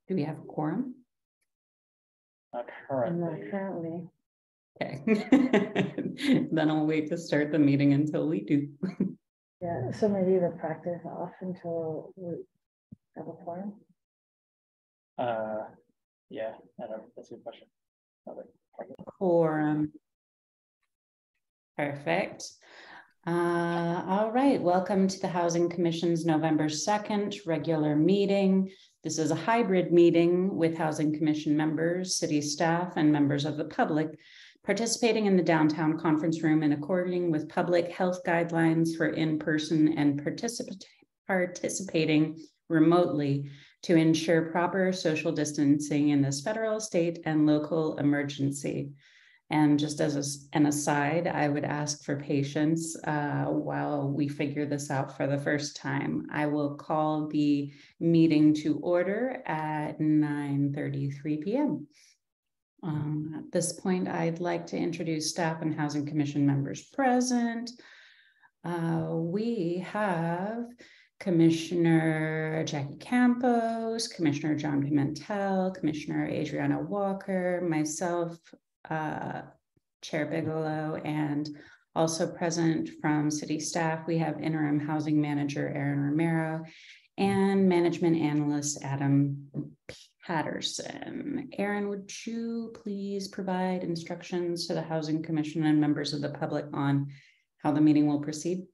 Do we have a quorum? Not currently. Not currently. Okay. Then I'll wait to start the meeting until we do. Yeah, so maybe the practice off until we have a quorum. Yeah, I don't know. That's a good question. Quorum. Perfect. All right, welcome to the Housing Commission's November 2nd regular meeting. This is a hybrid meeting with Housing Commission members, city staff, and members of the public participating in the downtown conference room in accordance with public health guidelines for in-person and participating remotely to ensure proper social distancing in this federal, state, and local emergency. And just as an aside, I would ask for patience while we figure this out for the first time. I will call the meeting to order at 9:33 p.m. At this point, I'd like to introduce staff and Housing Commission members present. We have Commissioner Jackie Campos, Commissioner John Pimentel, Commissioner Adriana Walker, myself, Chair Bigelow, and also present from city staff, we have interim housing manager Aaron Romero and management analyst Adam Patterson. Aaron, would you please provide instructions to the Housing Commission and members of the public on how the meeting will proceed?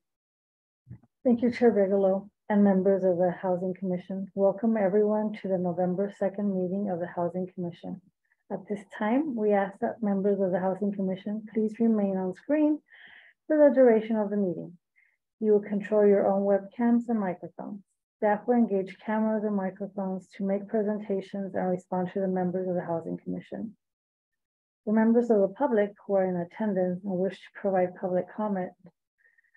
Thank you, Chair Bigelow and members of the Housing Commission. Welcome everyone to the November 2nd meeting of the Housing Commission. At this time, we ask that members of the Housing Commission please remain on screen for the duration of the meeting. You will control your own webcams and microphones. Staff will engage cameras and microphones to make presentations and respond to the members of the Housing Commission. The members of the public who are in attendance and wish to provide public comment,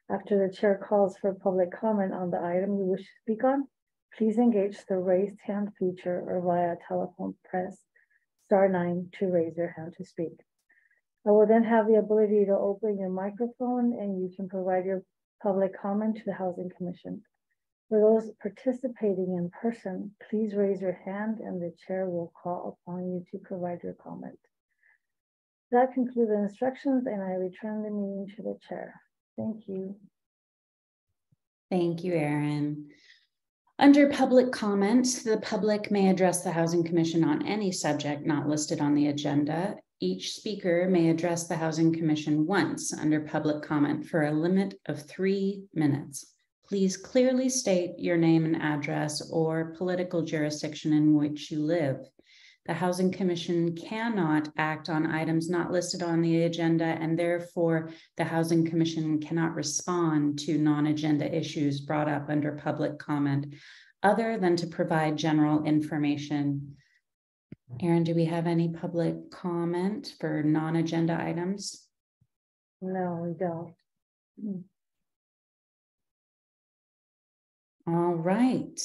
after the chair calls for public comment on the item you wish to speak on, please engage the raised hand feature or via telephone press *9 to raise your hand to speak. I will then have the ability to open your microphone and you can provide your public comment to the Housing Commission. For those participating in person, please raise your hand and the chair will call upon you to provide your comment. That concludes the instructions and I return the meeting to the chair. Thank you. Thank you, Aaron. Under public comment, the public may address the Housing Commission on any subject not listed on the agenda. Each speaker may address the Housing Commission once under public comment for a limit of 3 minutes. Please clearly state your name and address or political jurisdiction in which you live. The Housing Commission cannot act on items not listed on the agenda, and therefore the Housing Commission cannot respond to non-agenda issues brought up under public comment other than to provide general information. Aaron, do we have any public comment for non-agenda items? No, we don't. All right.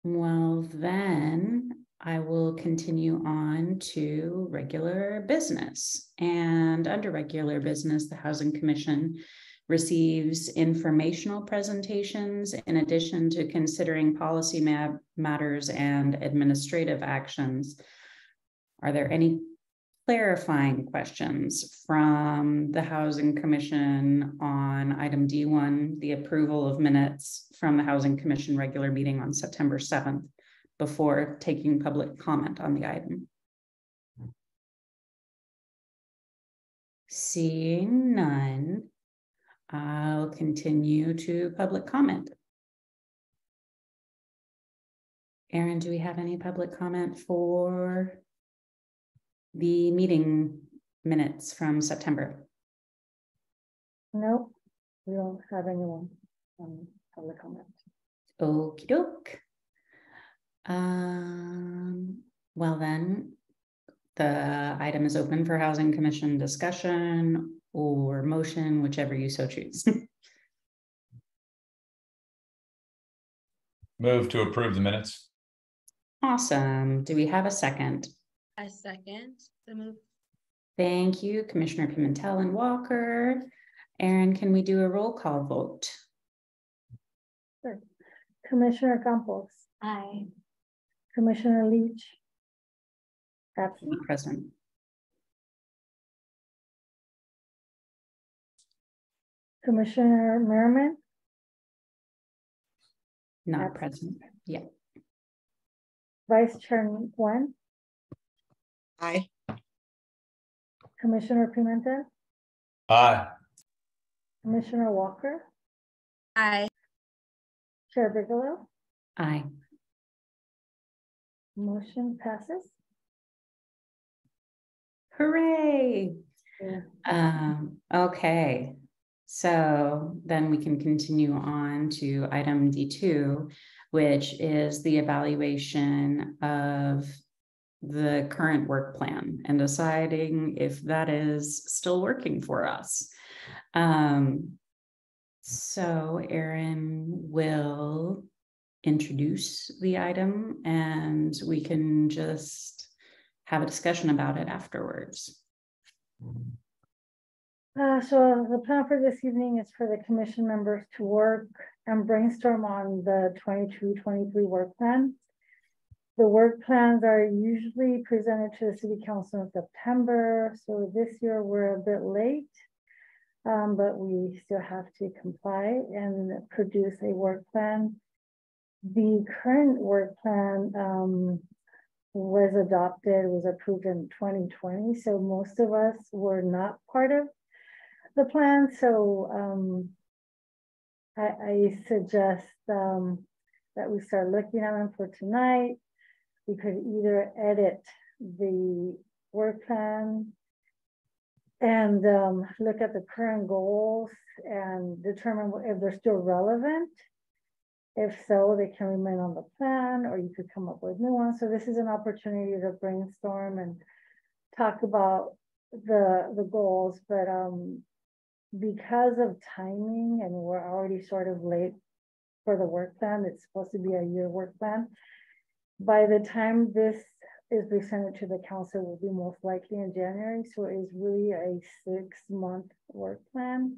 Well, then I will continue on to regular business. And under regular business, the Housing Commission receives informational presentations in addition to considering policy matters and administrative actions. Are there any clarifying questions from the Housing Commission on item D1, the approval of minutes from the Housing Commission regular meeting on September 7th? Before taking public comment on the item? Seeing none, I'll continue to public comment. Aaron, do we have any public comment for the meeting minutes from September? No, we don't have anyone on public comment. Okie doke. Well then, the item is open for Housing Commission discussion or motion, whichever you so choose. Move to approve the minutes. Awesome. Do we have a second? I second the move. Thank you, Commissioner Pimentel and Walker. Aaron, can we do a roll call vote? Sure. Commissioner Campos. Aye. Commissioner Leach? Absent. Not present. Commissioner Merriman? Not Absent. present. Yeah. Vice Chair Nguyen? Aye. Commissioner Pimentel? Aye. Commissioner Walker? Aye. Chair Bigelow? Aye. Motion passes. Hooray. Yeah. Okay, so then we can continue on to item D2, which is the evaluation of the current work plan and deciding if that is still working for us. So Erin will introduce the item and we can just have a discussion about it afterwards. So the plan for this evening is for the commission members to work and brainstorm on the 22-23 work plan. The work plans are usually presented to the city council in September. So this year we're a bit late, but we still have to comply and produce a work plan. The current work plan was adopted, was approved in 2020. So most of us were not part of the plan. So I suggest that we start looking at them for tonight. We could either edit the work plan and look at the current goals and determine if they're still relevant. If so, they can remain on the plan, or you could come up with new ones. So this is an opportunity to brainstorm and talk about the goals, but because of timing and we're already sort of late for the work plan, it's supposed to be a year work plan. By the time this is presented to the council, will be most likely in January. So it is really a 6-month work plan.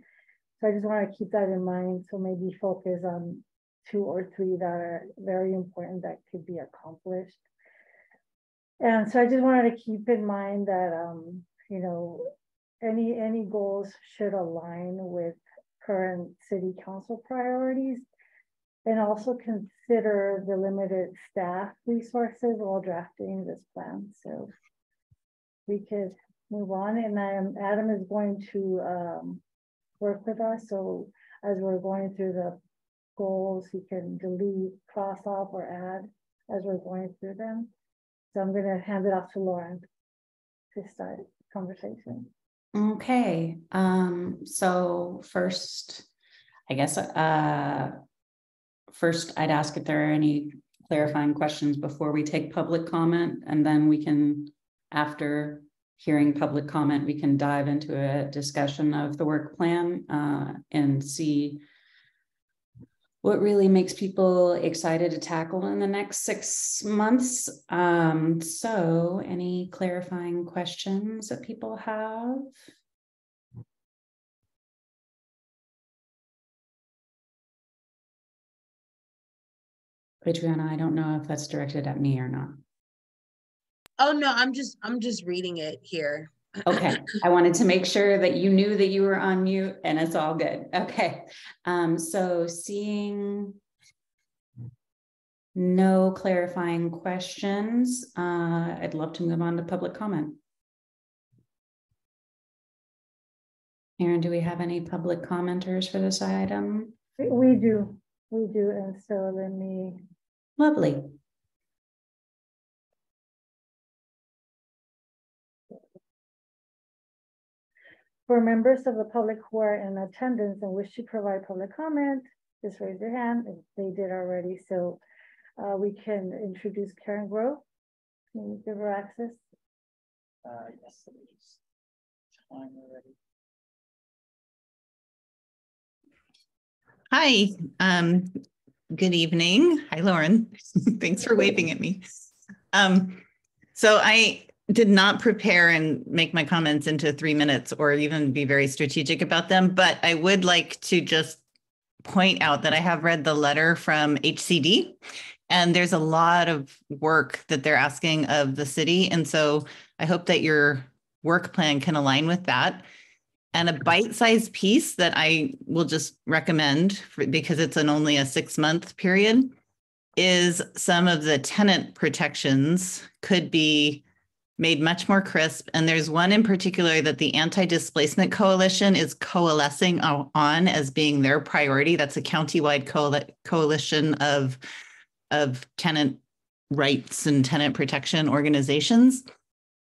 So I just want to keep that in mind. So maybe focus on 2 or 3 that are very important that could be accomplished. And so I just wanted to keep in mind that, you know, any goals should align with current city council priorities, and also consider the limited staff resources while drafting this plan. So we could move on, and Adam is going to work with us. So as we're going through the goals, he can delete, cross off, or add as we're going through them. So I'm going to hand it off to Lauren to start the conversation. Okay, so first, I guess, first I'd ask if there are any clarifying questions before we take public comment, and then we can, after hearing public comment, we can dive into a discussion of the work plan and see what really makes people excited to tackle in the next 6 months. So any clarifying questions that people have? Adriana, I don't know if that's directed at me or not. Oh, no, I'm just reading it here. Okay, I wanted to make sure that you knew that you were on mute, and it's all good. Okay, so seeing no clarifying questions, I'd love to move on to public comment. Erin, do we have any public commenters for this item? We do, and so let me. Lovely. For members of the public who are in attendance and wish to provide public comment, just raise your hand if they did already. So we can introduce Karen Grove. Can you give her access? Yes, let me just time already. Hi, good evening. Hi, Lauren. Thanks for waving at me. So I did not prepare and make my comments into 3 minutes or even be very strategic about them, but I would like to just point out that I have read the letter from HCD, and there's a lot of work that they're asking of the city. And so I hope that your work plan can align with that. And a bite-sized piece that I will just recommend because it's only a 6-month period is some of the tenant protections could be made much more crisp. And there's one in particular that the Anti-Displacement Coalition is coalescing on as being their priority. That's a countywide coalition of tenant rights and tenant protection organizations.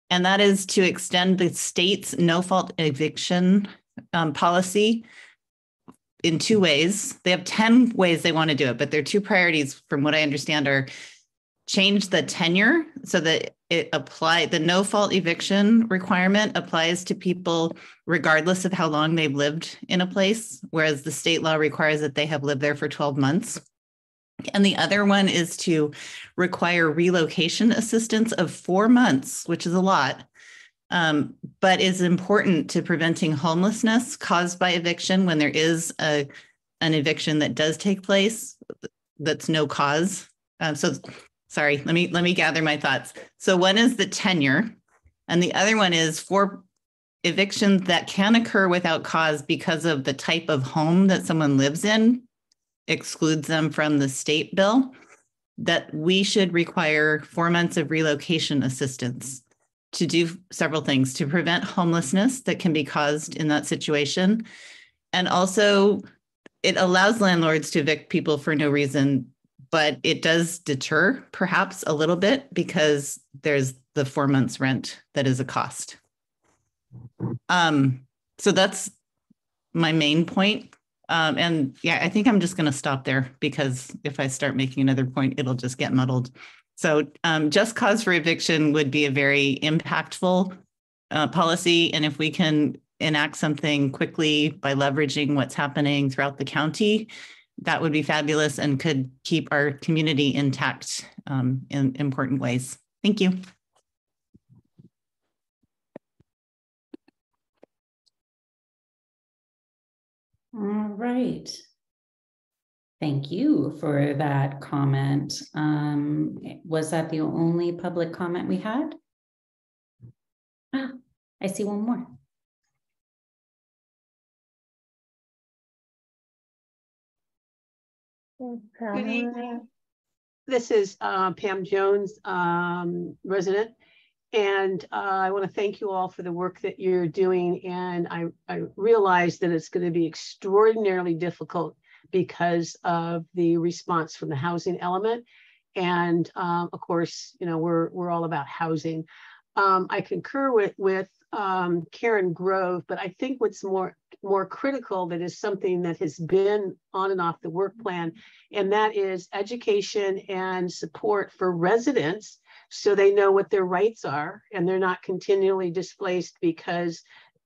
And that is to extend the state's no-fault eviction policy in 2 ways. They have 10 ways they want to do it, but their 2 priorities, from what I understand, are change the tenure so that the no-fault eviction requirement applies to people regardless of how long they've lived in a place, whereas the state law requires that they have lived there for 12 months. And the other one is to require relocation assistance of 4 months, which is a lot, but is important to preventing homelessness caused by eviction when there is an eviction that does take place that's no cause. Sorry, let me gather my thoughts. So one is the tenure, and the other one is for evictions that can occur without cause because of the type of home that someone lives in, excludes them from the state bill, that we should require 4 months of relocation assistance to do several things to prevent homelessness that can be caused in that situation. And also it allows landlords to evict people for no reason, but it does deter perhaps a little bit because there's the 4 months rent that is a cost. So that's my main point. And yeah, I think I'm just going to stop there because if I start making another point, it'll just get muddled. So just cause for eviction would be a very impactful policy. And if we can enact something quickly by leveraging what's happening throughout the county, that would be fabulous and could keep our community intact in important ways. Thank you. All right. Thank you for that comment. Was that the only public comment we had? Ah, I see one more. Good evening. This is Pam Jones, resident. And I want to thank you all for the work that you're doing. And I realize that it's going to be extraordinarily difficult because of the response from the housing element. And of course, you know, we're all about housing. I concur with Karen Grove, but I think what's more critical, that is something that has been on and off the work plan, and that is education and support for residents so they know what their rights are and they're not continually displaced because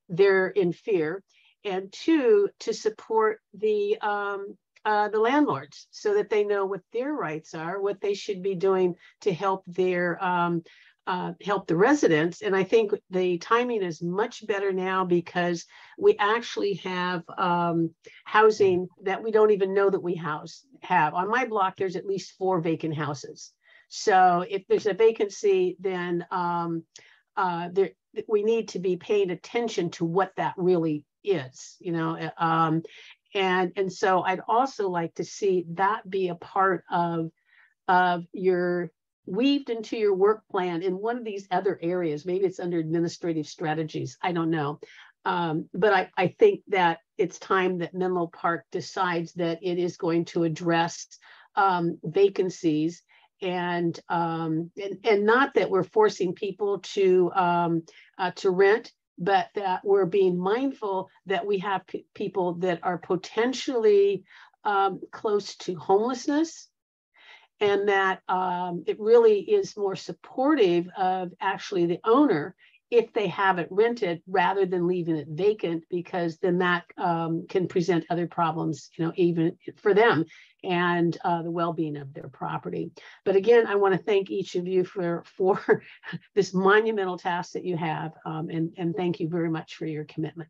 they're in fear. And 2, to support the landlords so that they know what their rights are, what they should be doing to help their help the residents. And I think the timing is much better now because we actually have housing that we don't even know that we have. On my block, there's at least 4 vacant houses. So if there's a vacancy, then we need to be paying attention to what that really is, you know. And so I'd also like to see that be a part of your weaved into your work plan in one of these other areas. Maybe it's under administrative strategies. I don't know. But I think that it's time that Menlo Park decides that it is going to address vacancies and not that we're forcing people to rent, but that we're being mindful that we have people that are potentially close to homelessness, and that it really is more supportive of actually the owner if they have it rented rather than leaving it vacant, because then that can present other problems, you know, even for them and the well-being of their property. But again, I want to thank each of you for this monumental task that you have, and thank you very much for your commitment.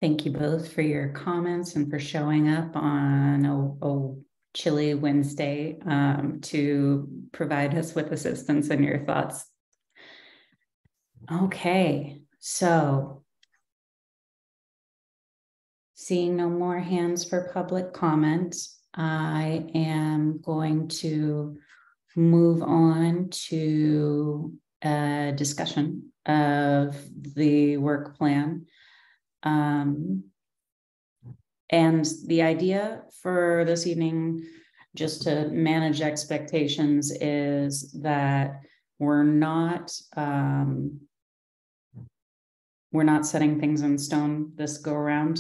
Thank you both for your comments and for showing up on a chilly Wednesday to provide us with assistance and your thoughts. Okay, so seeing no more hands for public comment, I am going to move on to a discussion of the work plan. And the idea for this evening, just to manage expectations, is that we're not setting things in stone this go around.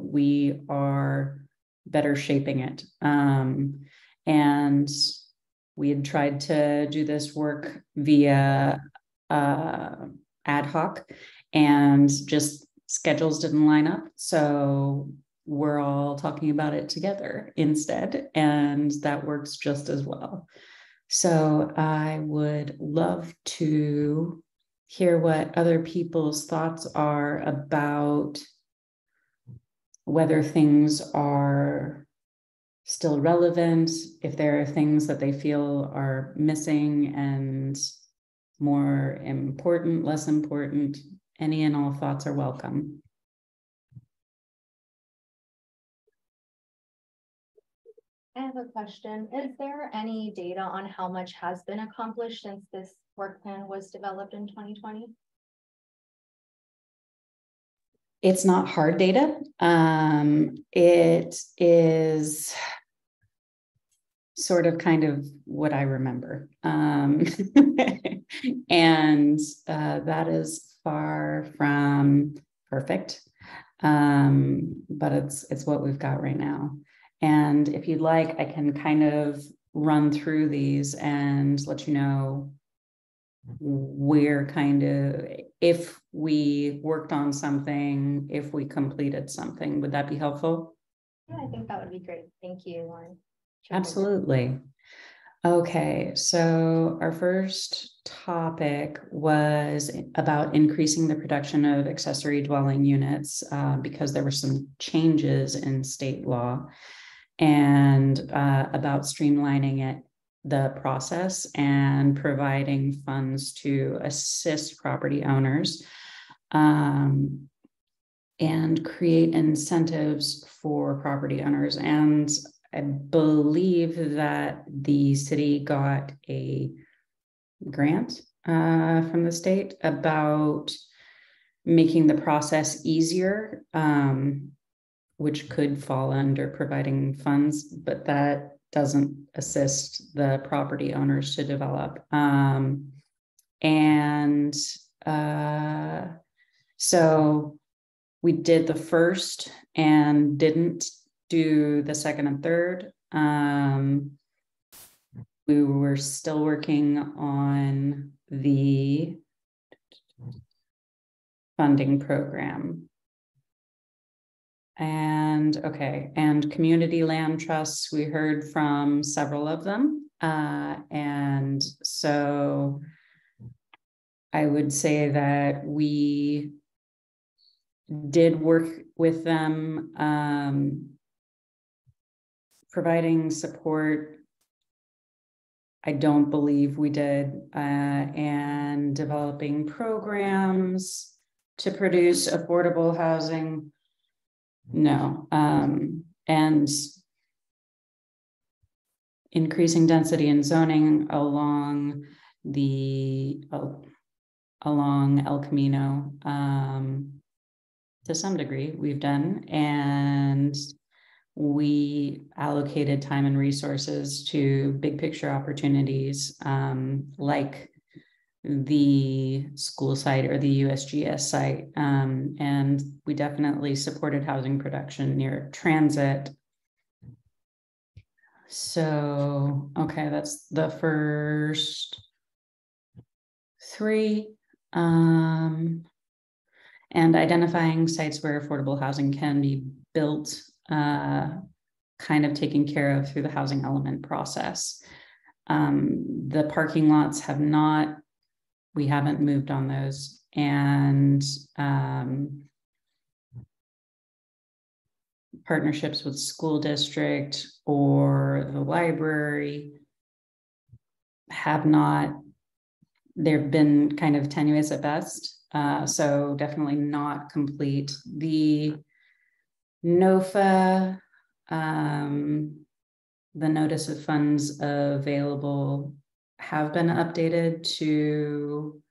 We are better shaping it. And we had tried to do this work via ad hoc, and just schedules didn't line up. So we're all talking about it together instead, and that works just as well. So I would love to hear what other people's thoughts are about whether things are still relevant, if there are things that they feel are missing and more important, less important. Any and all thoughts are welcome. I have a question. Is there any data on how much has been accomplished since this work plan was developed in 2020? It's not hard data. It is sort of kind of what I remember. And that is far from perfect, but it's what we've got right now. And if you'd like, I can kind of run through these and let you know where kind of, if we worked on something, if we completed something. Would that be helpful? Yeah, I think that would be great. Thank you, Lauren. Absolutely. Okay, so our first topic was about increasing the production of accessory dwelling units because there were some changes in state law, and about streamlining the process and providing funds to assist property owners and create incentives for property owners. And I believe that the city got a grant from the state about making the process easier, which could fall under providing funds, but that doesn't assist the property owners to develop. So we did the first and didn't do the second and third. We were still working on the funding program. And okay, and community land trusts, we heard from several of them. And so I would say that we did work with them, providing support. I don't believe we did, and developing programs to produce affordable housing. No, and increasing density and zoning along El Camino to some degree we've done, and we allocated time and resources to big picture opportunities like the school site or the USGS site. And we definitely supported housing production near transit. So, okay, that's the first three. And identifying sites where affordable housing can be built, kind of taken care of through the housing element process. The parking lots we haven't moved on those. And partnerships with school district or the library have not, they've been kind of tenuous at best. So definitely not complete. The NOFA, the notice of funds available have been updated to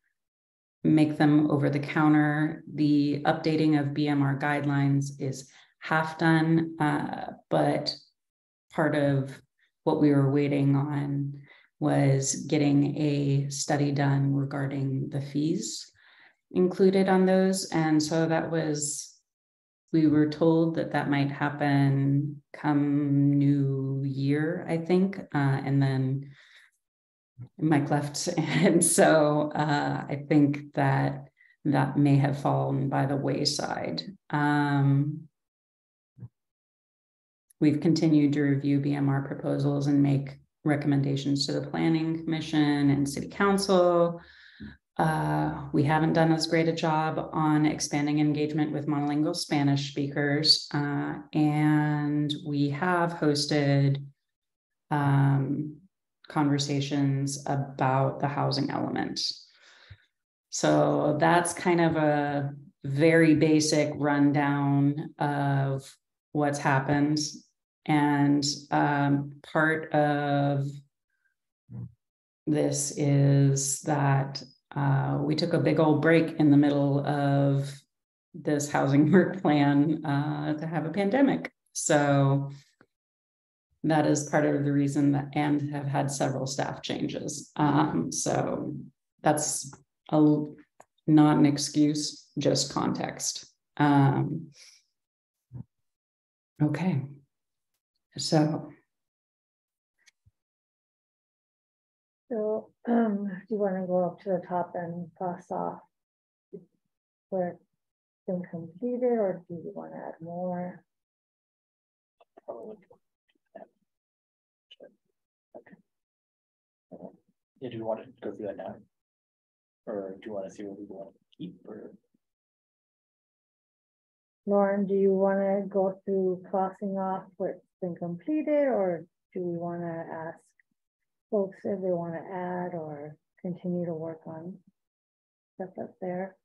make them over the counter. The updating of BMR guidelines is half done, but part of what we were waiting on was getting a study done regarding the fees included on those. And so that was, we were told that that might happen come New Year, I think, and then Mike left. And so I think that that may have fallen by the wayside. We've continued to review BMR proposals and make recommendations to the Planning Commission and City Council. We haven't done as great a job on expanding engagement with monolingual Spanish speakers, and we have hosted conversations about the housing element. So that's kind of a very basic rundown of what's happened. And part of this is that we took a big old break in the middle of this housing work plan to have a pandemic. So that is part of the reason that, and have had several staff changes. So that's not an excuse, just context. Okay. So do you want to go up to the top and cross off where it's been completed, or do you want to add more? Yeah, do you want to go through that now? Or do you want to see what we want to keep? Or Lauren, do you want to go through crossing off what's been completed, or do we want to ask folks if they want to add or continue to work on stuff up there?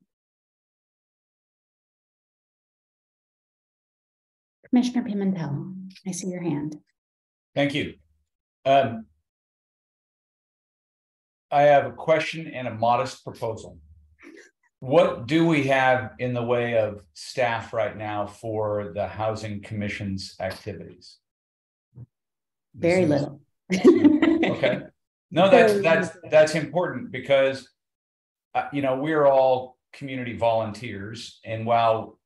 Commissioner Pimentel, I see your hand. Thank you. I have a question and a modest proposal. What do we have in the way of staff right now for the Housing Commission's activities? Very little. Okay. No, that's important because we're all community volunteers, and while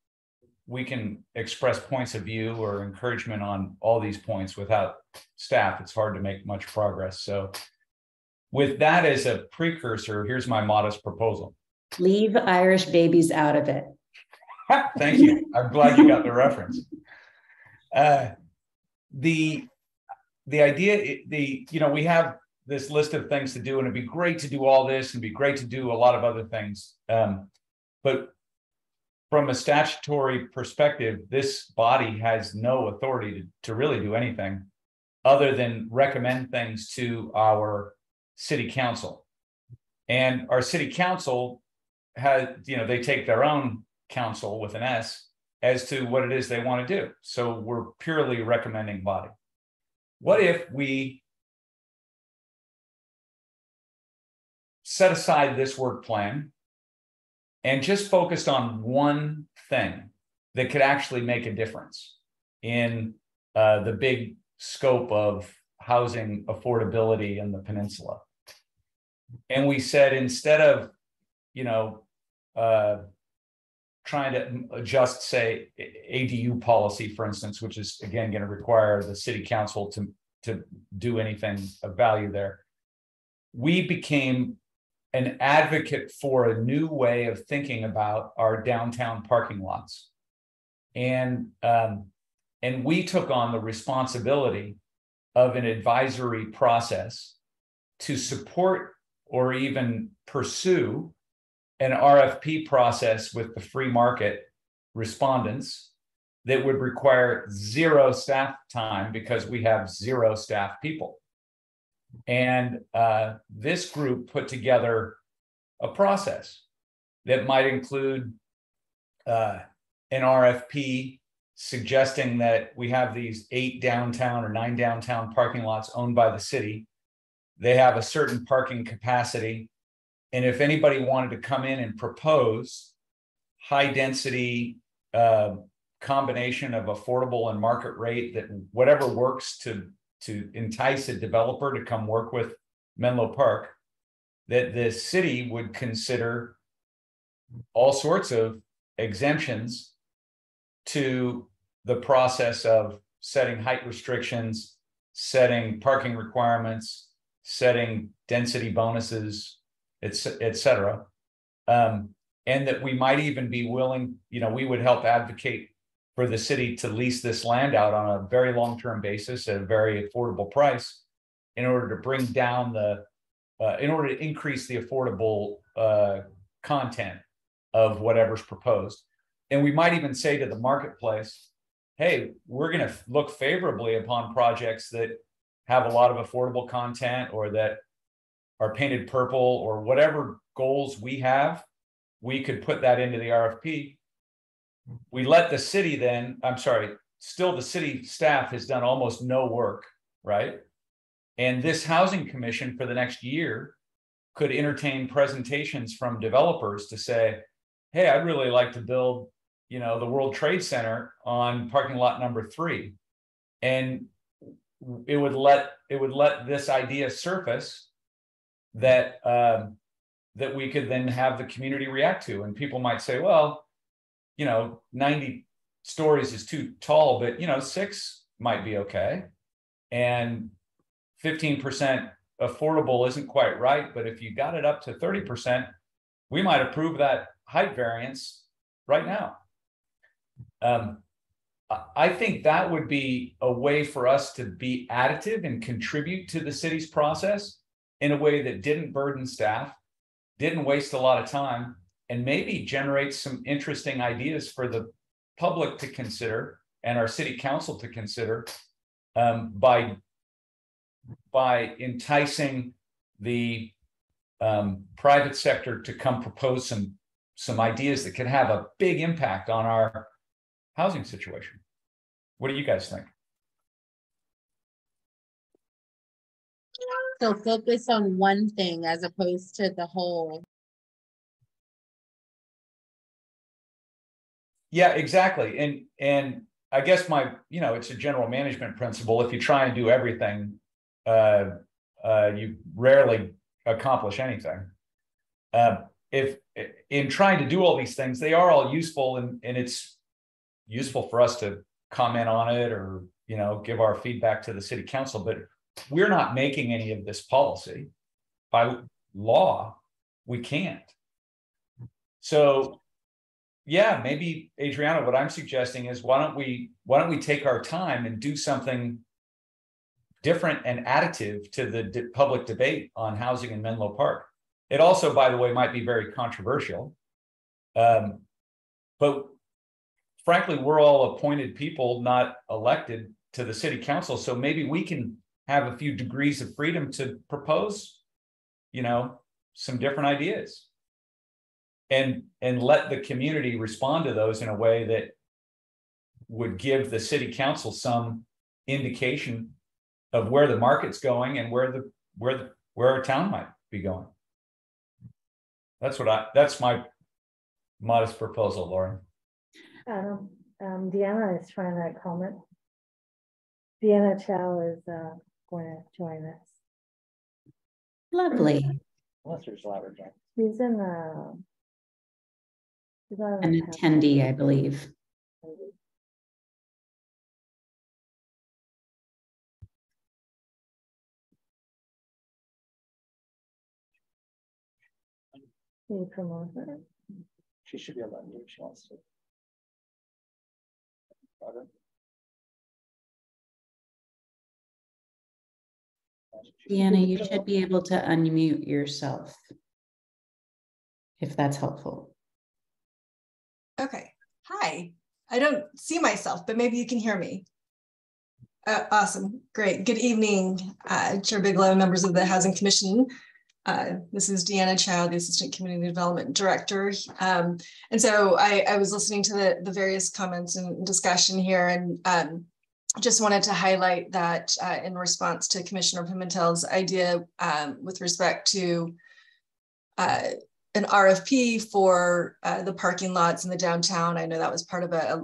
we can express points of view or encouragement on all these points, without staff, it's hard to make much progress. So with that as a precursor, here's my modest proposal. Leave Irish babies out of it. Thank you. I'm glad you got the reference. The idea, we have this list of things to do, and it'd be great to do all this and be great to do a lot of other things. But from a statutory perspective, this body has no authority to really do anything other than recommend things to our city council. And our city council has, they take their own counsel with an S as to what it is they want to do. So we're purely recommending body. What if we set aside this work plan and just focused on one thing that could actually make a difference in the big scope of housing affordability in the peninsula? And we said, instead of, trying to adjust, say, ADU policy, for instance, which is, again, going to require the city council to do anything of value there, we became an advocate for a new way of thinking about our downtown parking lots. And we took on the responsibility of an advisory process to support or even pursue an RFP process with the free market respondents that would require 0 staff time because we have 0 staff people. And this group put together a process that might include an RFP suggesting that we have these 8 downtown or 9 downtown parking lots owned by the city. They have a certain parking capacity. And if anybody wanted to come in and propose high density combination of affordable and market rate, that whatever works to entice a developer to come work with Menlo Park, that the city would consider all sorts of exemptions to the process of setting height restrictions, setting parking requirements, setting density bonuses, et cetera. And that we might even be willing, we would help advocate for the city to lease this land out on a very long-term basis at a very affordable price in order to bring down in order to increase the affordable content of whatever's proposed. And we might even say to the marketplace, hey, we're going to look favorably upon projects that have a lot of affordable content or that are painted purple or whatever goals we have. We could put that into the RFP. We let the city still the city staff has done almost no work, right? And this housing commission for the next year could entertain presentations from developers to say, hey, I'd really like to build, the World Trade Center on parking lot number 3. And it would let this idea surface that that we could then have the community react to. And people might say, well, 90 stories is too tall, but 6 might be okay. And 15% affordable isn't quite right, but if you got it up to 30%, we might approve that height variance right now. I think that would be a way for us to be additive and contribute to the city's process in a way that didn't burden staff, didn't waste a lot of time, and maybe generate some interesting ideas for the public to consider and our city council to consider by enticing the private sector to come propose some ideas that could have a big impact on our housing situation. What do you guys think? So focus on one thing as opposed to the whole. Yeah, exactly. And I guess it's a general management principle. If you try and do everything, you rarely accomplish anything. If in trying to do all these things, they are all useful, and it's useful for us to comment on it or give our feedback to the city council, but we're not making any of this policy. By law, we can't. So yeah, maybe Adriana, what I'm suggesting is why don't we take our time and do something different and additive to the public debate on housing in Menlo Park. It also, by the way, might be very controversial. But frankly, we're all appointed people, not elected to the city council. So maybe we can have a few degrees of freedom to propose, some different ideas and let the community respond to those in a way that would give the city council some indication of where the market's going and where our town might be going. That's my modest proposal, Lauren. Deanna is trying to comment. Deanna Chow is going to join us. Lovely. Unless there's louder, Jack. She's in An attendee, I believe. Can you promote her? She should be able to unmute if she wants to. Deanna, you should be able to unmute yourself, if that's helpful. Okay. Hi. I don't see myself, but maybe you can hear me. Awesome. Great. Good evening, Chair Bigelow, members of the Housing Commission. This is Deanna Chow, the Assistant Community Development Director. And so I was listening to the various comments and discussion here, and just wanted to highlight that in response to Commissioner Pimentel's idea with respect to an RFP for the parking lots in the downtown. I know that was part of a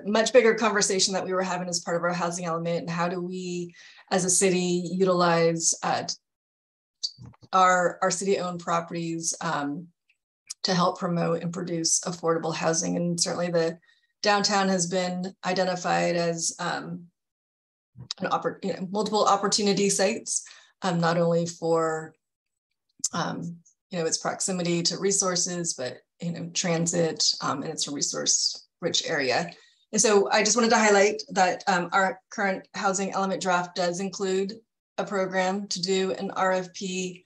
much bigger conversation that we were having as part of our housing element. And how do we, as a city, utilize our city-owned properties to help promote and produce affordable housing? And certainly the downtown has been identified as multiple opportunity sites, not only for its proximity to resources, but transit, and it's a resource-rich area. And so I just wanted to highlight that our current housing element draft does include a program to do an RFP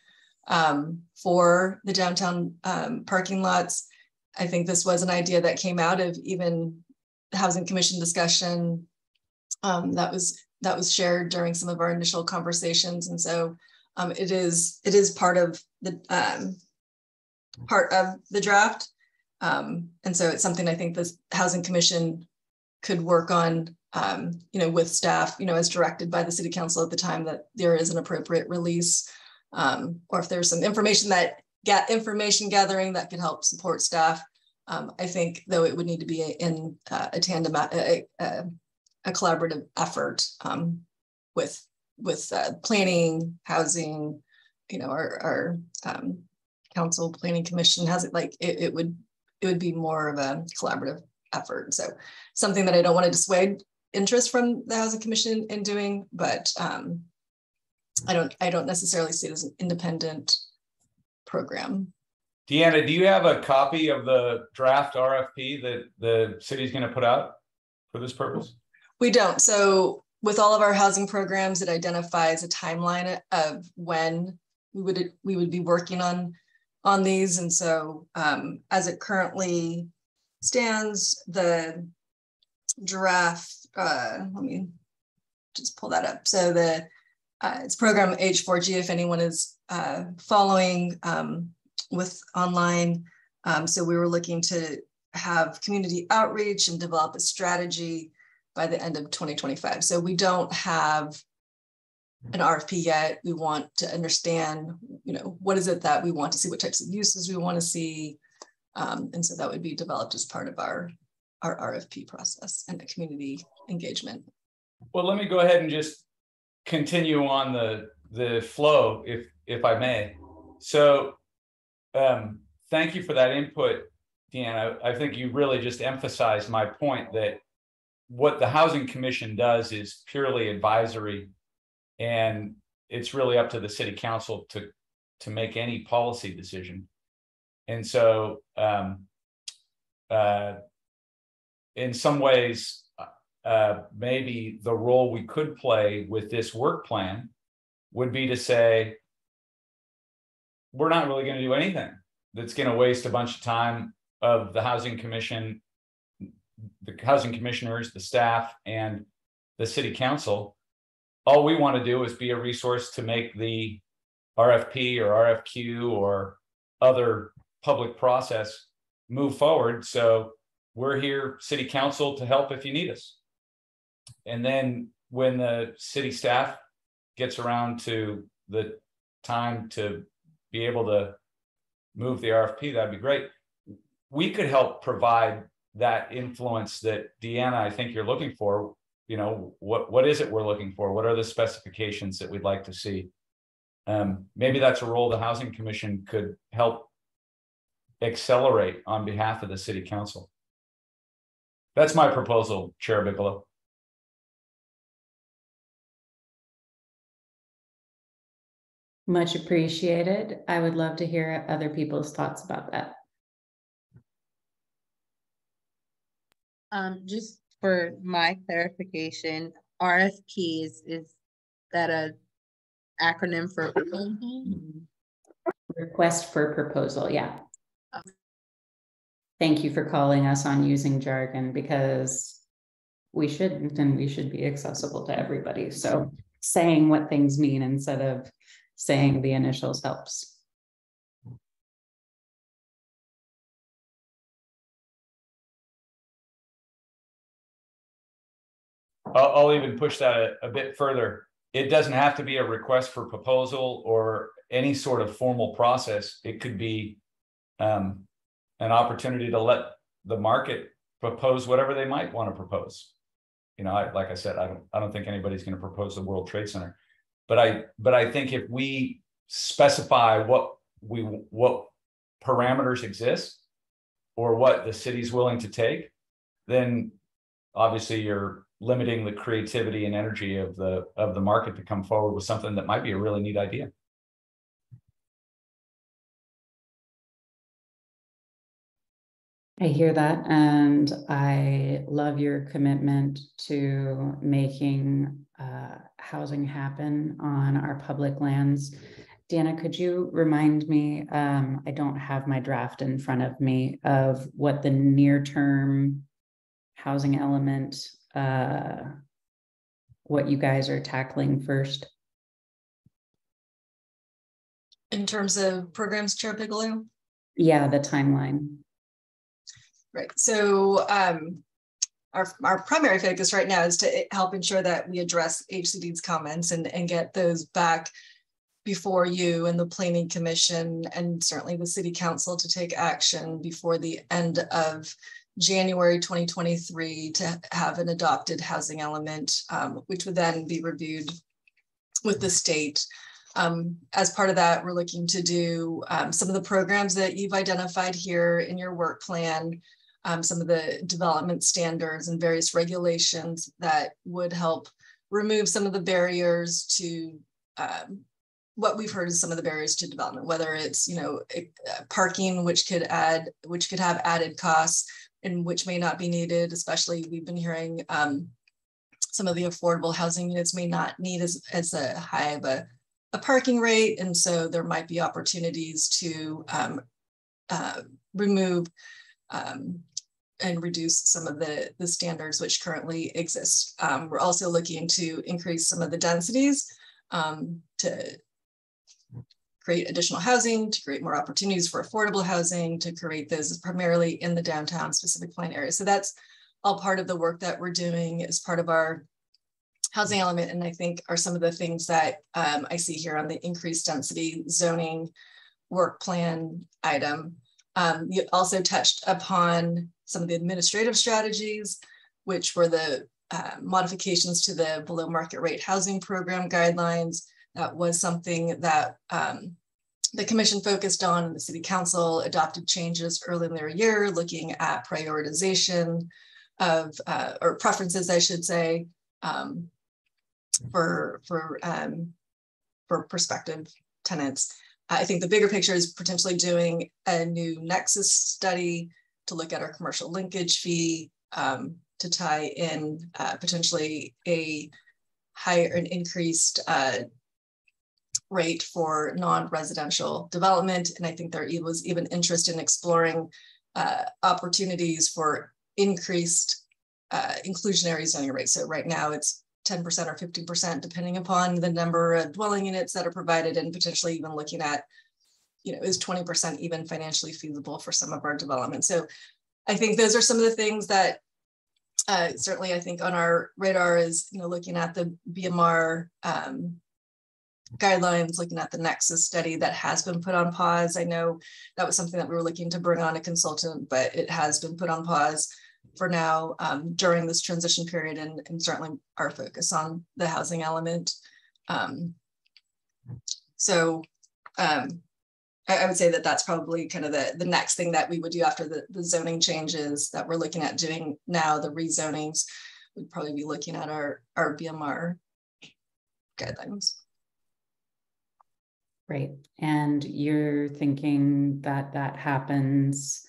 for the downtown parking lots. I think this was an idea that came out of even the Housing Commission discussion that was shared during some of our initial conversations. And so it is part of the draft. And so it's something I think the Housing Commission could work on, with staff, as directed by the City Council at the time that there is an appropriate release, or if there's some information gathering that could help support staff. I think, though, it would need to be in a tandem, a collaborative effort with planning, housing, our council planning commission has it. Like it would be more of a collaborative effort. So something that I don't want to dissuade interest from the Housing Commission in doing, but I don't necessarily see it as an independent program. Deanna, do you have a copy of the draft RFP that the city's going to put out for this purpose? We don't. So with all of our housing programs, it identifies a timeline of when we would be working on these. And so as it currently stands, the draft, let me just pull that up. So it's program H4G, if anyone is following with online. So we were looking to have community outreach and develop a strategy by the end of 2025. So we don't have an RFP yet. We want to understand, what is it that we want to see, what types of uses we want to see. And so that would be developed as part of our RFP process and the community engagement. Well, let me go ahead and just continue on the flow, if I may. So thank you for that input, Deanna. I think you really just emphasized my point that what the Housing Commission does is purely advisory, and it's really up to the City Council to make any policy decision. And so in some ways, maybe the role we could play with this work plan would be to say, we're not really going to do anything that's going to waste a bunch of time of the Housing Commission, the housing commissioners, the staff, and the City Council. All we want to do is be a resource to make the RFP or RFQ or other public process move forward. So we're here, City Council, to help if you need us. And then when the city staff gets around to the time to be able to move the RFP, that'd be great. We could help provide that influence that Deanna, I think you're looking for. What is it we're looking for? What are the specifications that we'd like to see? Maybe that's a role the Housing Commission could help accelerate on behalf of the City Council. That's my proposal, Chair Bigelow. Much appreciated. I would love to hear other people's thoughts about that. Just for my clarification, RFP is that a acronym for Request for proposal, yeah. thank you for calling us on using jargon, because we shouldn't, and we should be accessible to everybody. So saying what things mean instead of saying the initials helps. I'll even push that a bit further. It doesn't have to be a request for proposal or any sort of formal process. It could be an opportunity to let the market propose whatever they might want to propose. You know, like I said, I don't think anybody's going to propose the World Trade Center, but I think if we specify what parameters exist or what the city's willing to take, then obviously you're limiting the creativity and energy of the market to come forward with something that might be a really neat idea. I hear that, and I love your commitment to making housing happen on our public lands. Deanna, could you remind me, I don't have my draft in front of me, of what the near-term housing element, what you guys are tackling first? In terms of programs, Chair Bigelow? Yeah, the timeline. Right. So our primary focus right now is to help ensure that we address HCD's comments and get those back before you and the Planning Commission and certainly the City Council to take action before the end of January 2023 to have an adopted housing element, which would then be reviewed with the state. As part of that, we're looking to do some of the programs that you've identified here in your work plan, some of the development standards and various regulations that would help remove some of the barriers to what we've heard is some of the barriers to development, whether it's, you know, parking, which could have added costs and which may not be needed. Especially we've been hearing some of the affordable housing units may not need as a high of a parking rate. And so there might be opportunities to remove and reduce some of the standards which currently exist. We're also looking to increase some of the densities to create additional housing, to create more opportunities for affordable housing, to create those primarily in the downtown specific plan area. So that's all part of the work that we're doing as part of our housing element. And I think are some of the things that I see here on the increased density zoning work plan item. You also touched upon some of the administrative strategies, which were the modifications to the below market rate housing program guidelines. That was something that the commission focused on, and the City Council adopted changes early in their year, looking at prioritization of, or preferences, I should say, for prospective tenants. I think the bigger picture is potentially doing a new nexus study to look at our commercial linkage fee, to tie in potentially a higher and increased rate for non-residential development. And I think there was even interest in exploring opportunities for increased inclusionary zoning rates. So right now it's 10% or 15%, depending upon the number of dwelling units that are provided, and potentially even looking at, you know, is 20% even financially feasible for some of our development. So I think those are some of the things that certainly I think on our radar is, you know, looking at the BMR guidelines, looking at the Nexus study that has been put on pause. I know that was something that we were looking to bring on a consultant, but it has been put on pause for now during this transition period, and certainly our focus on the housing element. So I would say that that's probably kind of the next thing that we would do after the zoning changes that we're looking at doing now. The rezonings would probably be looking at our BMR guidelines. Right. And you're thinking that that happens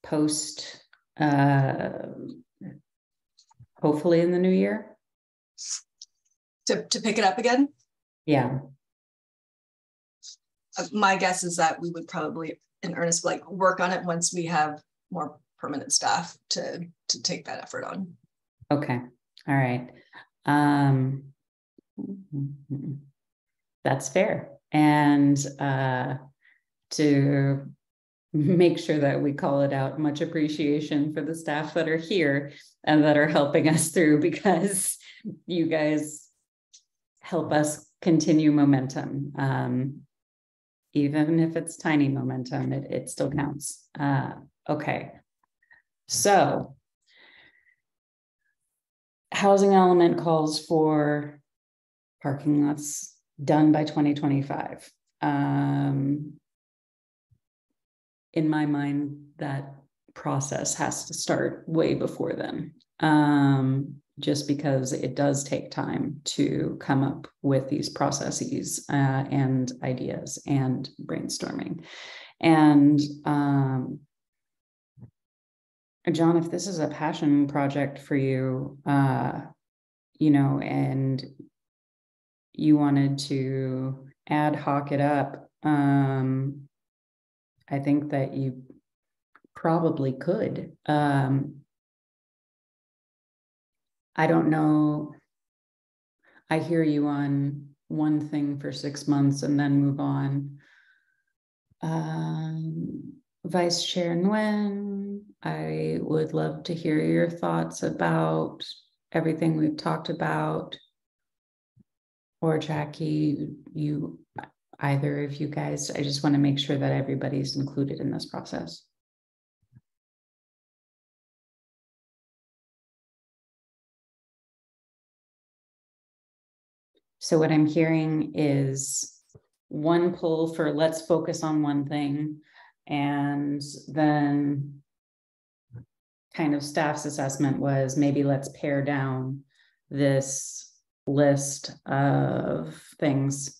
post, hopefully in the new year? To pick it up again? Yeah. My guess is that we would probably in earnest like work on it once we have more permanent staff to take that effort on. Okay, all right. That's fair. And to make sure that we call it out, much appreciation for the staff that are here and that are helping us through, because you guys help us continue momentum. Even if it's tiny momentum, it still counts. Okay, so housing element calls for parking lots done by 2025. In my mind, that process has to start way before then, just because it does take time to come up with these processes and ideas and brainstorming. And John, if this is a passion project for you, you know, and you wanted to ad hoc it up, I think that you probably could. I don't know. I hear you on one thing for 6 months and then move on. Vice Chair Nguyen, I would love to hear your thoughts about everything we've talked about. Or Jackie, you, either of you guys, I just want to make sure that everybody's included in this process. So what I'm hearing is one pull for let's focus on one thing, and then kind of staff's assessment was maybe let's pare down this list of things.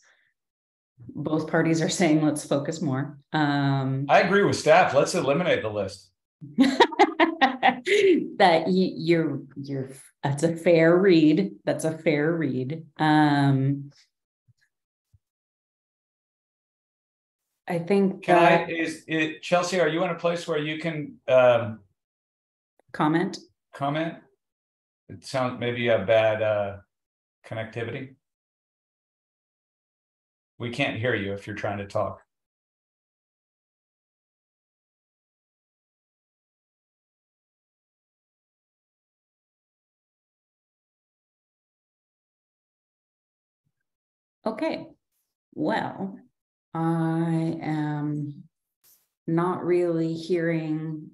Both parties are saying let's focus more. I agree with staff. Let's eliminate the list. That you're that's a fair read. That's a fair read. I think Is it Chelsea, are you in a place where you can comment? It sounds maybe a bad connectivity. We can't hear you if you're trying to talk. Okay, well, I am not really hearing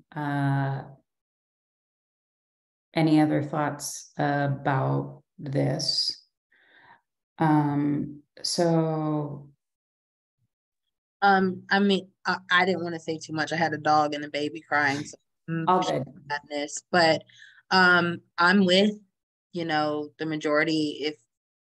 any other thoughts about this. So I mean, I didn't want to say too much. I had a dog and a baby crying, so all good. But I'm with, you know, the majority,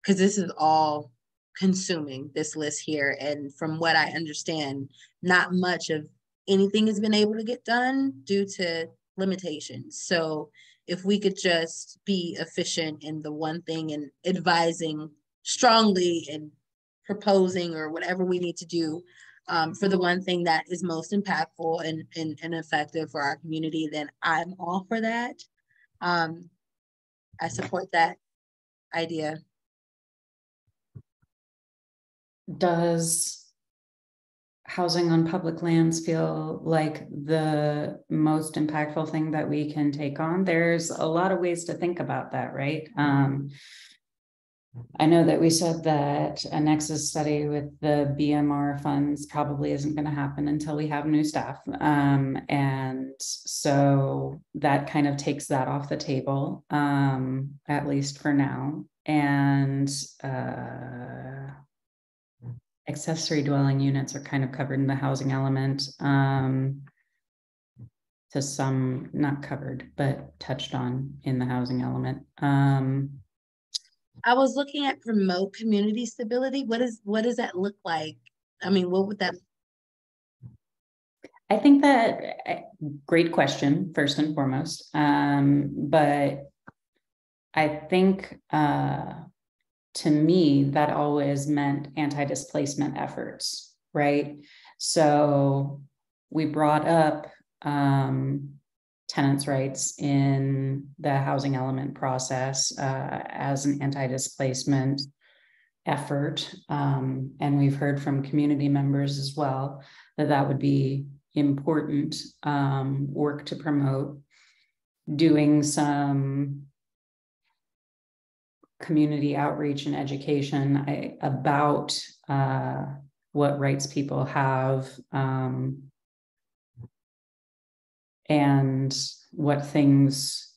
because this is all consuming, this list here, and from what I understand, not much of anything has been able to get done due to limitations. So if we could just be efficient in the one thing and advising strongly and proposing or whatever we need to do for the one thing that is most impactful and effective for our community, then I'm all for that. I support that idea. Does housing on public lands feel like the most impactful thing that we can take on? There's a lot of ways to think about that, right? I know that we said that a Nexus study with the BMR funds probably isn't going to happen until we have new staff. And so that kind of takes that off the table, at least for now. And accessory dwelling units are kind of covered in the housing element, to some, not covered, but touched on in the housing element. I was looking at promote community stability. What does that look like? I mean, what would that? I think that great question, first and foremost. But I think to me, that always meant anti-displacement efforts, right? So we brought up tenants' rights in the housing element process as an anti-displacement effort. And we've heard from community members as well that that would be important work to promote. Doing some community outreach and education about what rights people have and what things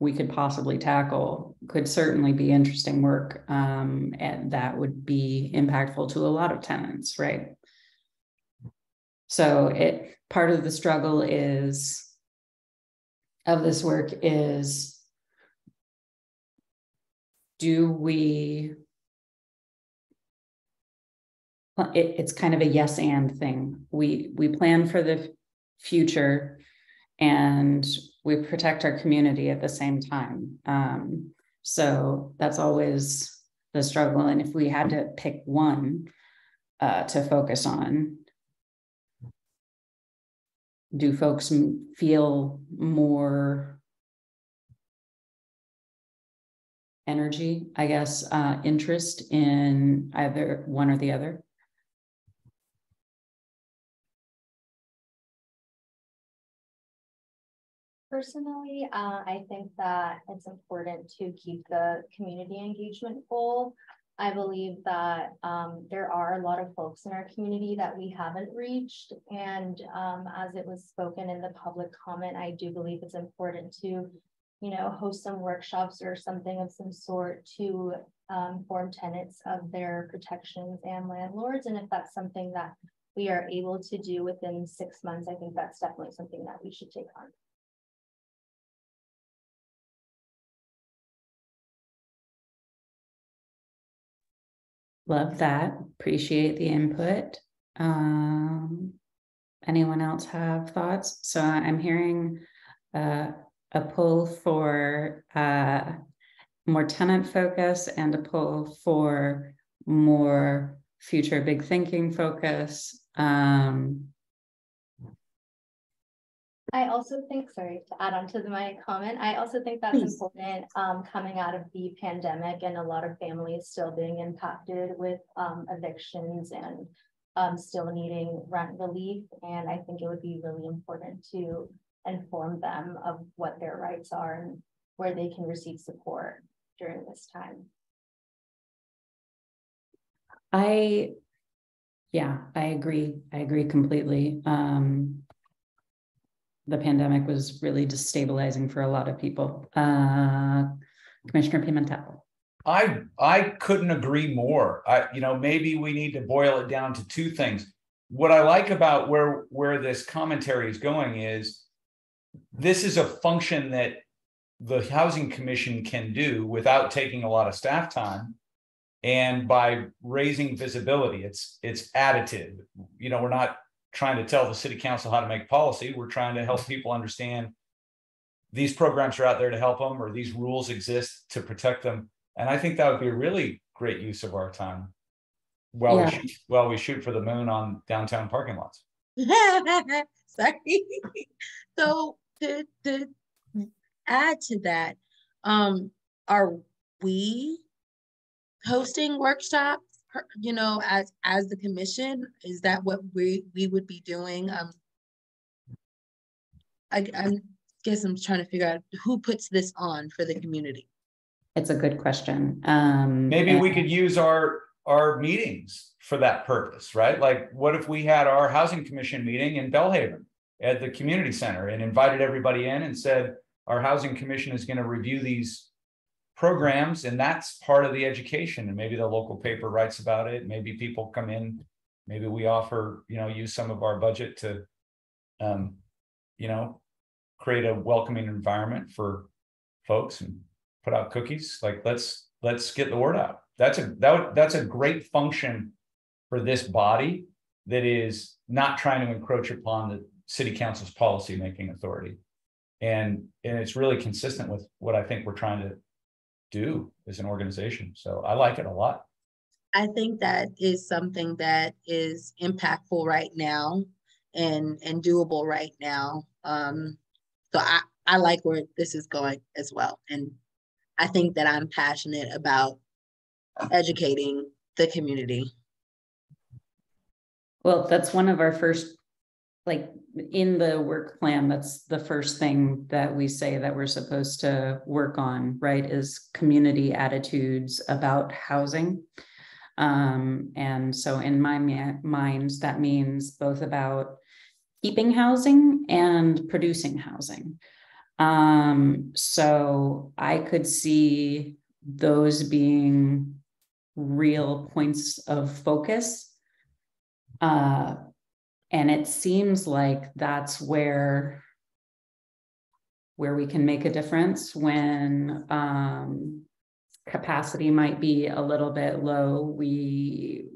we could possibly tackle could certainly be interesting work, and that would be impactful to a lot of tenants, right? So part of the struggle of this work is, it's kind of a yes and thing. We plan for the future and we protect our community at the same time. So that's always the struggle. And if we had to pick one to focus on, do folks feel more energy, I guess, interest in either one or the other? Personally, I think that it's important to keep the community engagement goal. I believe that there are a lot of folks in our community that we haven't reached. And as it was spoken in the public comment, I do believe it's important to, host some workshops or something of some sort to inform tenants of their protections and landlords. And if that's something that we are able to do within 6 months, I think that's definitely something that we should take on. Love that. Appreciate the input. Anyone else have thoughts? So I'm hearing a pull for more tenant focus and a pull for more future big thinking focus. I also think, sorry, to add on to my comment, I also think that's important coming out of the pandemic and a lot of families still being impacted with evictions and still needing rent relief. And I think it would be really important to inform them of what their rights are and where they can receive support during this time. I agree. I agree completely. The pandemic was really destabilizing for a lot of people. Commissioner Pimentel. I couldn't agree more. Maybe we need to boil it down to two things. What I like about where this commentary is going is this is a function that the Housing Commission can do without taking a lot of staff time. And by raising visibility, it's additive. We're not trying to tell the city council how to make policy. We're trying to help people understand these programs are out there to help them, or these rules exist to protect them. And I think that would be a really great use of our time while we shoot for the moon on downtown parking lots. Sorry. So to add to that, are we hosting workshops, as the commission? Is that what we would be doing? I guess I'm trying to figure out who puts this on for the community. It's a good question. Maybe we could use our meetings for that purpose, right? Like, what if we had our Housing Commission meeting in Bellhaven at the community center and invited everybody in and said, our Housing Commission is going to review these programs, and that's part of the education. And maybe the local paper writes about it. Maybe people come in. Maybe we offer, use some of our budget to, create a welcoming environment for folks and put out cookies. Like, let's get the word out. That's a great function for this body that is not trying to encroach upon the city council's policy making authority. And it's really consistent with what I think we're trying to do as an organization. So I like it a lot. I think that is something that is impactful right now and doable right now. So I like where this is going as well. And I think that I'm passionate about educating the community. Well, that's one of our first, like in the work plan, that's the first thing that we say that we're supposed to work on, right? Is community attitudes about housing. And so in my mind, that means both about keeping housing and producing housing. So I could see those being real points of focus. And it seems like that's where we can make a difference when capacity might be a little bit low. We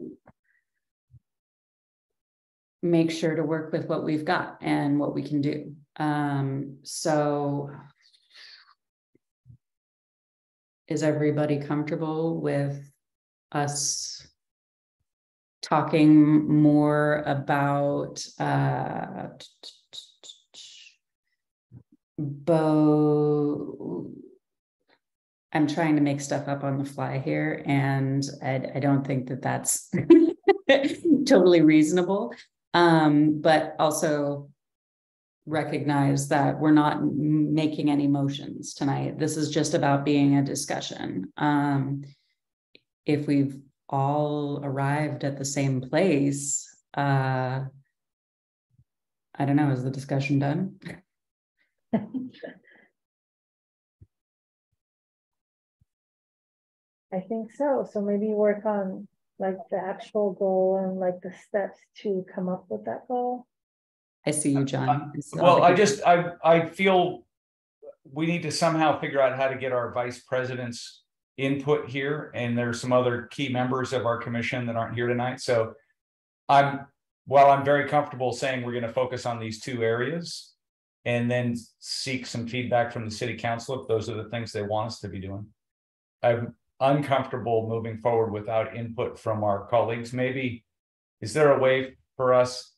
make sure to work with what we've got and what we can do. So is everybody comfortable with us talking more about I'm trying to make stuff up on the fly here, and I don't think that that's totally reasonable, but also recognize that we're not making any motions tonight. This is just about being a discussion. If we've all arrived at the same place, I don't know, is the discussion done? I think so. So maybe work on like the actual goal and like the steps to come up with that goal. I see you, John. Well, I feel we need to somehow figure out how to get our vice president's input here. And there's some other key members of our commission that aren't here tonight. So while I'm very comfortable saying we're going to focus on these two areas and then seek some feedback from the city council if those are the things they want us to be doing, I'm uncomfortable moving forward without input from our colleagues. Maybe, is there a way for us,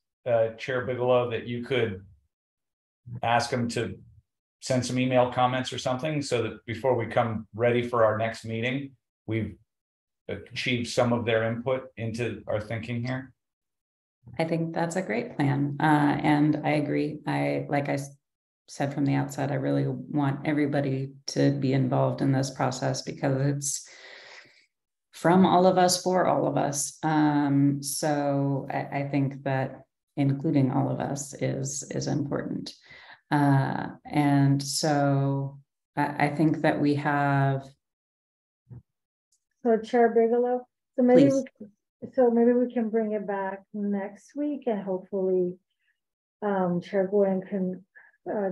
Chair Bigelow, that you could ask them to send some email comments or something so that before we come ready for our next meeting, we've achieved some of their input into our thinking here? I think that's a great plan. And I agree. Like I said from the outset, I really want everybody to be involved in this process because it's from all of us for all of us. So I think that including all of us is important. And so I think that we have. So Chair Bigelow, so maybe we can bring it back next week and hopefully Chair Gwen can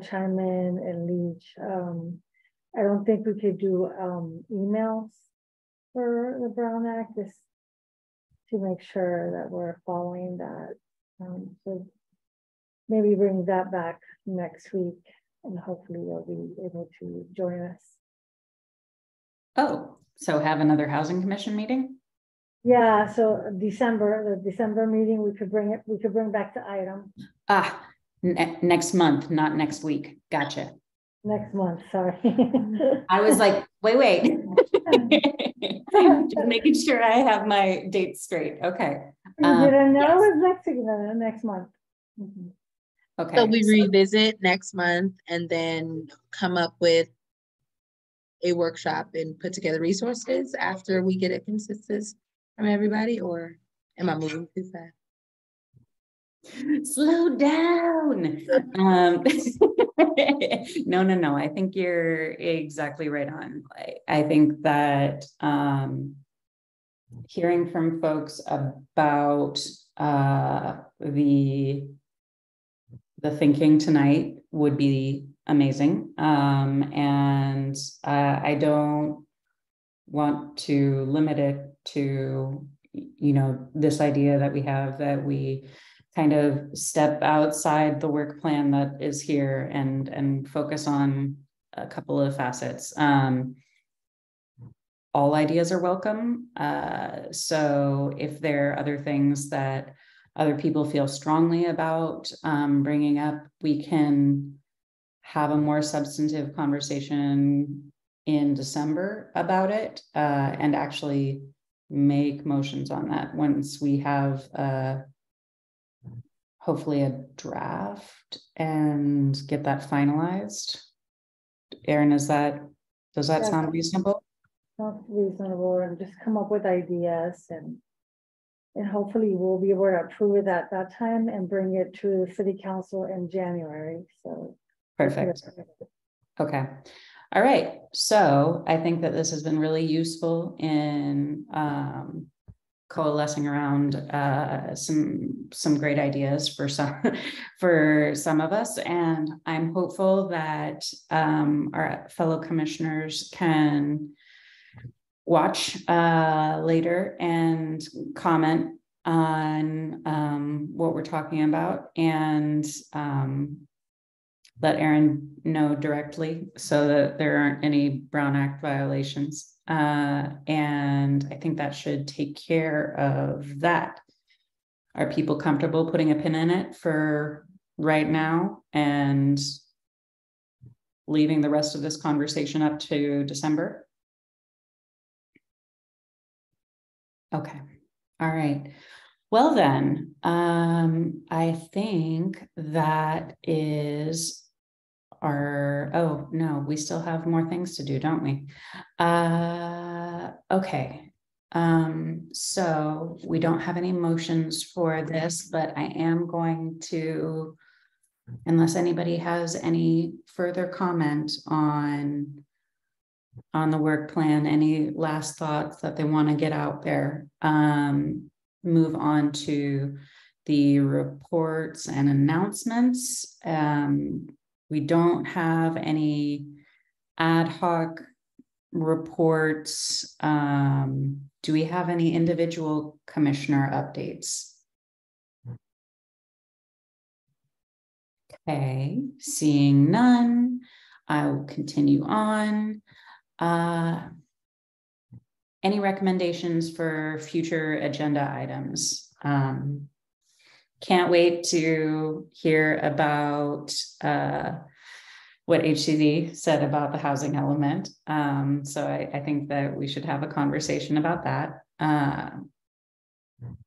chime in and Leach. I don't think we could do emails for the Brown Act just to make sure that we're following that. So maybe bring that back next week and hopefully they'll be able to join us. Oh, so have another housing commission meeting? Yeah, so the December meeting, we could bring back the item. Next month, not next week. Gotcha. Next month, sorry. I was like, wait. Just making sure I have my dates straight. Okay. You didn't know it was next month. Mm-hmm. Okay. So we revisit next month and then come up with a workshop and put together resources after we get a consensus from everybody, or am I moving too fast? Slow down. No. I think you're exactly right on. I think that hearing from folks about the thinking tonight would be amazing. And I don't want to limit it to, this idea that we have that we kind of step outside the work plan that is here and focus on a couple of facets. All ideas are welcome. So if there are other things that other people feel strongly about bringing up, we can have a more substantive conversation in December about it, and actually make motions on that once we have hopefully a draft and get that finalized. Erin, does that sound reasonable? Sounds reasonable, and just come up with ideas, and hopefully we'll be able to approve it at that time and bring it to the city council in January. So perfect. Okay. All right. So I think that this has been really useful in coalescing around some great ideas for some of us, and I'm hopeful that our fellow commissioners can watch later and comment on what we're talking about, and let Erin know directly so that there aren't any Brown Act violations. And I think that should take care of that. Are people comfortable putting a pin in it for right now and leaving the rest of this conversation up to December? Okay. All right. Well then, I think that is oh no, we still have more things to do, don't we? Okay. So we don't have any motions for this, but I am going to, unless anybody has any further comment on the work plan, any last thoughts that they want to get out there, move on to the reports and announcements. We don't have any ad hoc reports. Do we have any individual commissioner updates? Okay, seeing none, I will continue on. Any recommendations for future agenda items? Can't wait to hear about what HCD said about the housing element. So I think that we should have a conversation about that.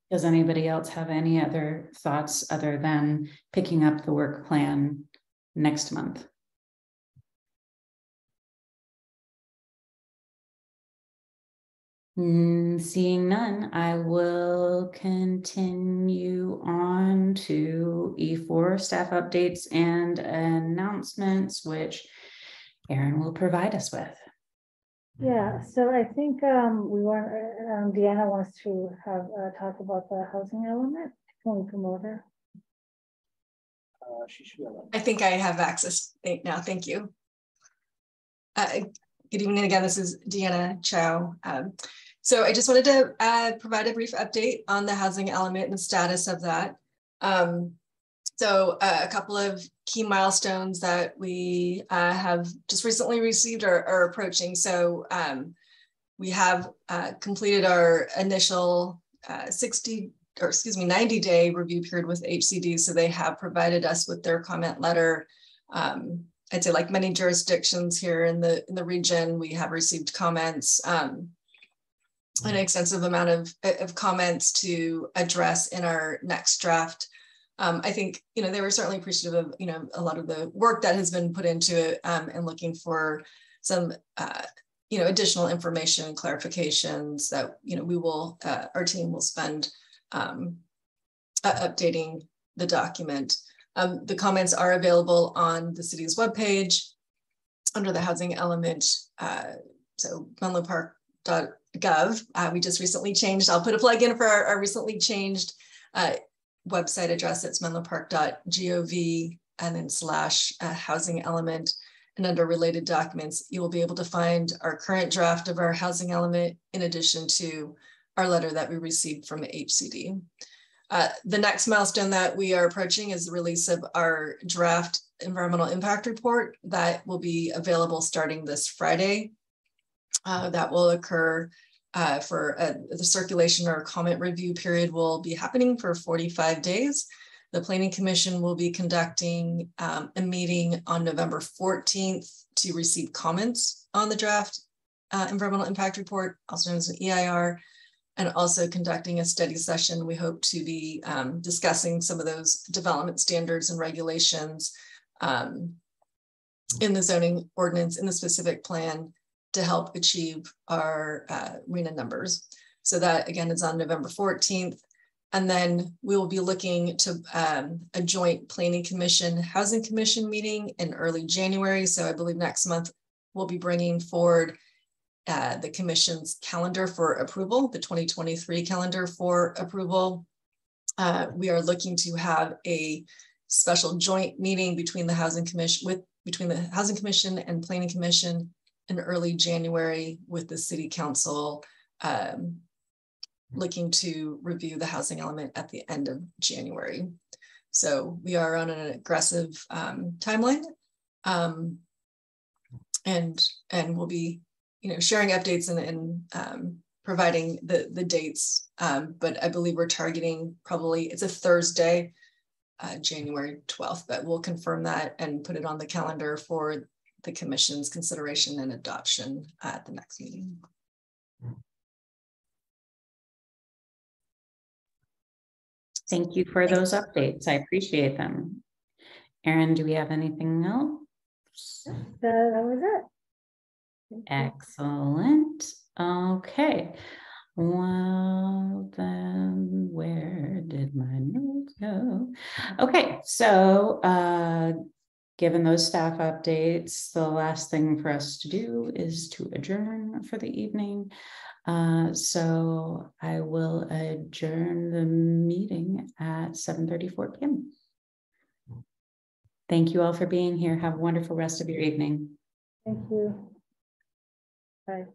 Does anybody else have any other thoughts other than picking up the work plan next month? Seeing none, I will continue on to E4 staff updates and announcements, which Erin will provide us with. Yeah, so I think we want Deanna wants to have talk about the housing element. Can we promote her? She should be able I think I have access now. Thank you. Good evening again. This is Deanna Chow. So I just wanted to provide a brief update on the housing element and the status of that. So a couple of key milestones that we have just recently received are approaching. So we have completed our initial 90-day review period with HCD. So they have provided us with their comment letter. I'd say, like many jurisdictions here in the region, we have received comments, an extensive amount of comments to address in our next draft. I think, they were certainly appreciative of, a lot of the work that has been put into it, and looking for some, additional information and clarifications that, we will, our team will spend updating the document. The comments are available on the city's webpage under the housing element. So menlopark.gov. We just recently changed. I'll put a plug in for our recently changed website address. It's menlopark.gov and then / housing element. And under related documents, you will be able to find our current draft of our housing element in addition to our letter that we received from HCD. The next milestone that we are approaching is the release of our draft environmental impact report that will be available starting this Friday. That will occur for the circulation or comment review period will be happening for 45 days. The Planning Commission will be conducting a meeting on November 14th to receive comments on the draft environmental impact report, also known as an EIR, and also conducting a study session. We hope to be discussing some of those development standards and regulations in the zoning ordinance, in the specific plan, to help achieve our RHNA numbers. So that again is on November 14th. And then we will be looking to a joint Planning Commission, Housing Commission meeting in early January. So I believe next month we'll be bringing forward the Commission's calendar for approval, the 2023 calendar for approval. We are looking to have a special joint meeting between the Housing Commission and Planning Commission in early January, with the City Council looking to review the housing element at the end of January. So we are on an aggressive timeline, and we'll be, sharing updates and providing the dates. But I believe we're targeting it's a Thursday, January 12th, but we'll confirm that and put it on the calendar for the Commission's consideration and adoption at the next meeting. Thank you for those updates. I appreciate them. Erin, do we have anything else? That was it. Excellent. Okay. Well, then where did my notes go? Okay, so given those staff updates, the last thing for us to do is to adjourn for the evening. So I will adjourn the meeting at 7:34 p.m. Thank you all for being here. Have a wonderful rest of your evening. Thank you. Bye.